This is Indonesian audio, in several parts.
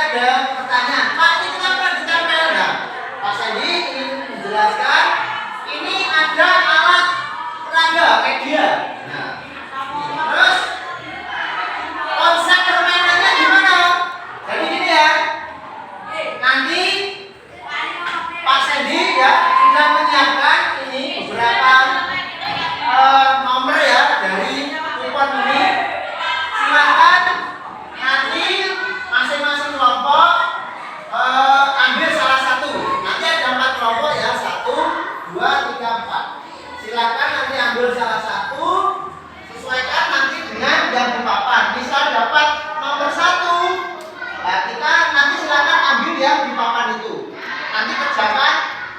ada pertanyaan, Pak ini kenapa ditempel? Nah, Pak Sandy ingin menjelaskan ini ada alat peraga media. Nah, terus konsep permainannya gimana? Jadi gini ya, nanti Pak Sandy ya sudah menyiapkan ini beberapa nomor ya dari kupon ini. Silakan nanti masing-masing kelompok ambil salah satu. Nanti ada 4 kelompok ya, 1, 2, 3, 4. Silakan nanti ambil salah satu, sesuaikan nanti dengan yang di papan. Misal dapat nomor 1, nah kita nanti silakan ambil yang di papan itu. Nanti kerjakan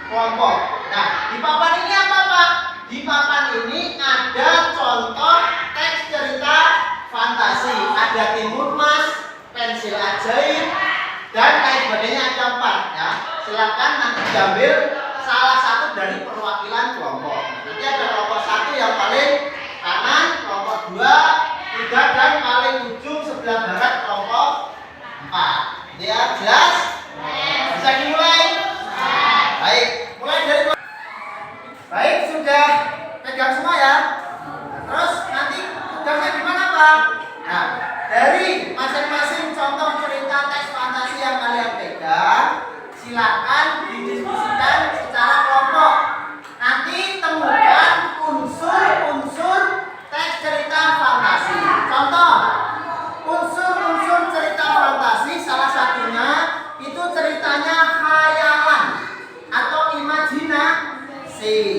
kelompok. Nah, di papan ini apa Pak? Di papan ini ada contoh teks cerita fantasi. Ada Timun Mas, Pensil Ajaib, dan lain sebagainya, ada 4 ya. Silakan nanti diambil salah satu dari perwakilan kelompok. Nanti ada kelompok 1 yang paling kanan, kelompok 2, 3, dan paling ujung sebelah barat kelompok 4. Ya, jelas? Bisa dimulai? Baik, mulai dari baik, sudah pegang semua ya. Terus nanti tugasnya gimana Pak? Nah, dari masing-masing contoh cerita teks fantasi yang kalian pegang, silakan didiskusikan secara kelompok. Nanti temukan unsur-unsur teks cerita fantasi. Contoh, unsur-unsur cerita fantasi salah satunya itu ceritanya khayalan atau imajinasi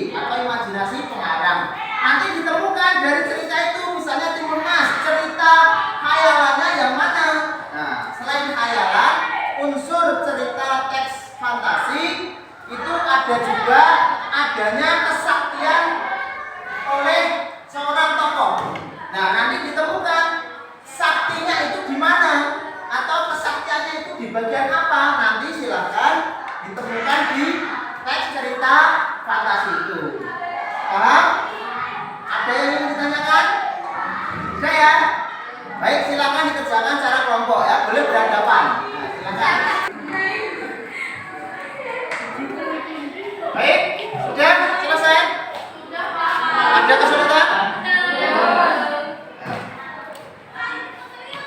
pengarang. Nanti ditemukan dari cerita itu, misalnya Timun Mas, cerita khayalannya yang mana? Nah, selain khayalan, unsur cerita teks fantasi itu ada juga adanya kesaktian oleh seorang tokoh. Nah, nanti ditemukan saktinya itu di mana atau kesaktiannya itu di bagian apa? Nanti silakan ditemukan di teks cerita fantasi itu. Paham? Ada yang ingin ditanyakan? Sudah ya? Baik, silakan dikerjakan secara kelompok ya, boleh berhadapan. Nah, silakan. Baik, sudah selesai? Ada kesulitan?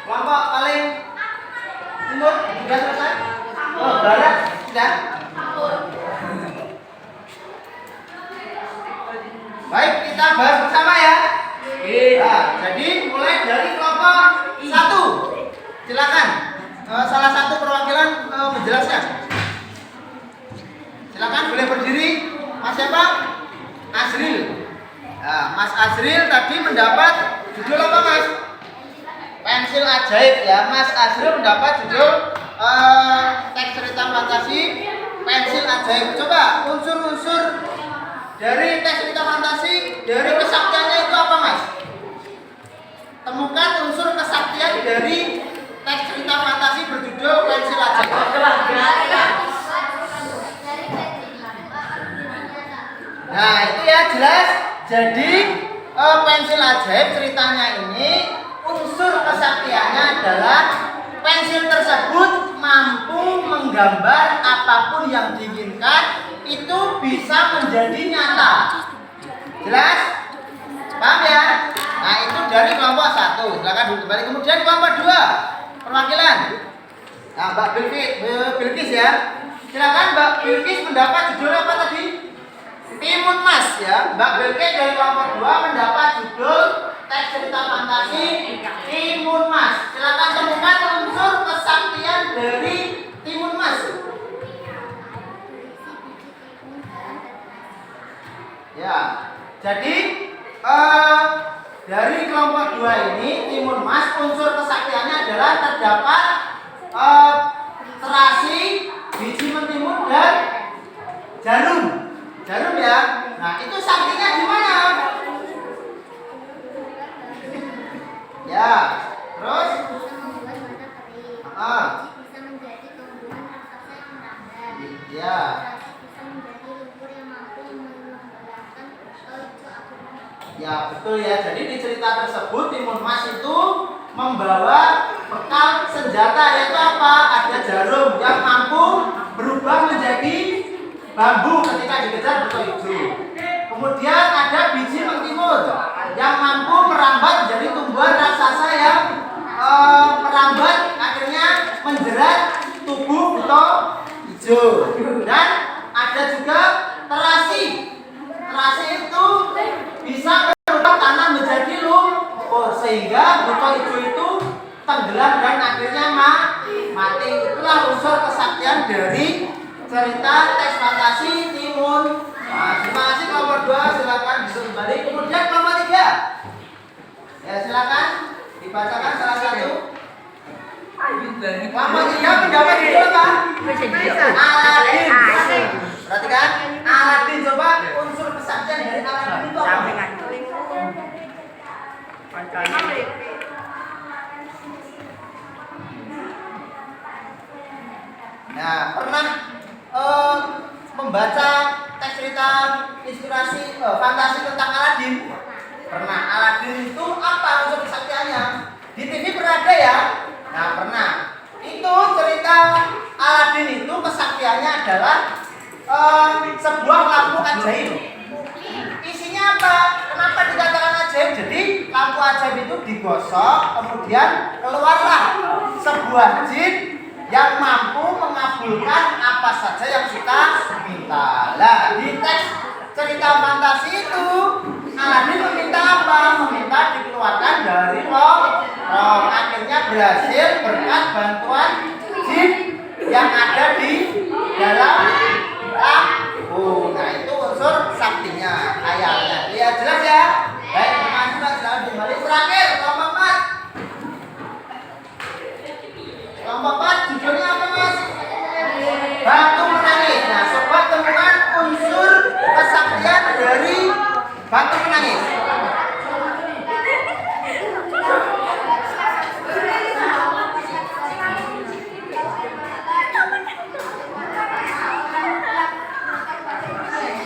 Kelompok paling timur sudah selesai? Oh, barat sudah? Baik, kita bahas bersama ya. Nah, jadi mulai dari kelompok 1. Silakan salah satu perwakilan menjelaskan. Silakan boleh berdiri. Mas siapa? Azril. Nah, Mas Azril tadi mendapat judul apa Mas? Pensil Ajaib ya. Mas Azril mendapat judul teks cerita fantasi Pensil Ajaib. Coba unsur-unsur dari teks cerita fantasi, dari kesaktiannya itu apa Mas? Temukan unsur kesaktian dari teks cerita fantasi berjudul Pensil Ajaib. Nah itu ya jelas. Jadi Pensil Ajaib ceritanya ini unsur kesaktiannya adalah pensil tersebut mampu menggambar apapun yang diinginkan itu bisa menjadi nyata. Jelas? Paham ya? Nah itu dari kelompok 1. Silakan kembali. Kemudian kelompok 2 perwakilan. Nah Mbak Bilkis ya. Silakan Mbak Bilkis mendapat judul apa tadi? Timun Mas ya. Mbak Bilkis dari kelompok 2 mendapat judul teks cerita fantasi Timun Mas. Silakan temukan unsur kesaktian dari Timun Mas. Ya, jadi dari kelompok 2 ini Timun Mas unsur kesaktiannya adalah terdapat terasi, biji mentimun dan jarum. Jarum ya. Nah, itu saktinya di mana? Ya, terus ya. Ya betul ya. Jadi di cerita tersebut Timun Mas itu membawa bekal senjata, yaitu apa? Ada jarum yang mampu berubah menjadi bambu ketika dikejar buto hijau. Kemudian ada biji mentimun yang mampu merambat menjadi tumbuhan raksasa yang merambat akhirnya menjerat tubuh buto hijau. Dan ada juga terasi. Terasi itu bisa merubah tanah menjadi lumpur sehingga buto hijau itu tenggelam dan akhirnya mati. Itulah unsur kesaktian dari cerita teks fantasi Timun. Nah, terima kasih kelompok 2, silakan disuruh kembali. Kemudian kelompok 3. Ya, silakan dibacakan salah satu. Kelompok 3 pendapat itu apa? Aladin. Perhatikan, Aladin, coba unsur kesaktian dari Aladin itu apa? Nah, pernah membaca teks cerita inspirasi fantasi tentang Aladin? Pernah. Aladin itu apa unsur kesaktiannya? Di TV pernah ada ya? Nah, pernah. Itu cerita Aladin itu kesaktiannya adalah sebuah lampu ajaib. Isinya apa? Kenapa dikatakan ajaib? Jadi lampu ajaib itu digosok, kemudian keluarlah sebuah jin yang mampu mengabulkan apa saja yang kita minta. Lah, di teks cerita fantasi itu Aladin meminta apa? Meminta dikeluarkan dari roh. Akhirnya berhasil berkat bantuan jin yang ada di dalam lampu. Nah, itu unsur saktinya, ayatnya. Ya, jelas ya? Baik, terima kasih Pak. Selamat kembali. Terakhir, kelompok 4. Kelompok 4 judulnya apa, Mas? Batu menangis. Nah, coba temukan unsur kesaktian dari batu menangis.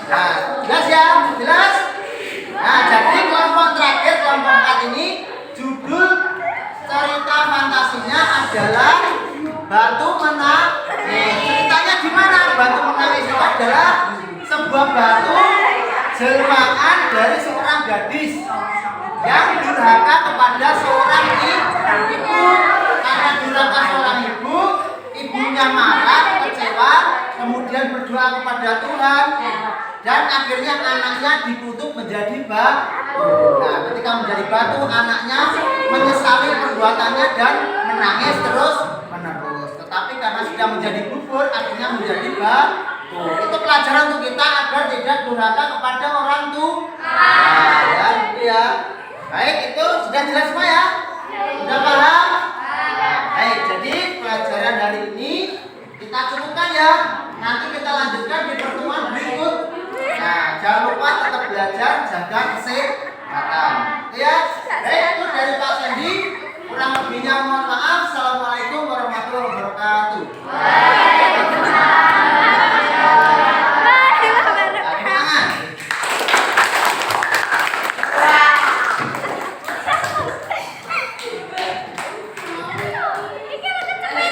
Nah, jelas ya? Jelas? Nah, jadi kelompok terakhir, kelompok 4 ini judul cerita fantasinya adalah Batu Menangis. Ceritanya gimana? Batu Menangis itu adalah sebuah batu jelmaan dari seorang gadis yang durhaka kepada seorang ibu. Karena durhaka seorang ibu, ibunya marah, kecewa, kemudian berdoa kepada Tuhan, dan akhirnya anaknya dikutuk menjadi batu. Nah, ketika menjadi batu, anaknya menyesali perbuatannya dan menangis terus menerus. Tetapi karena sudah menjadi bubur, akhirnya menjadi batu. Itu pelajaran untuk kita agar tidak durhaka kepada orang tua. Nah, ya, itu ya. Baik, itu sudah jelas semua ya? Sudah paham? Nah, baik, jadi pelajaran hari ini kita cukupkan ya. Nanti kita lanjutkan di pertemuan berikut. Nah, jangan lupa tetap belajar, jaga kesehatan. Ya.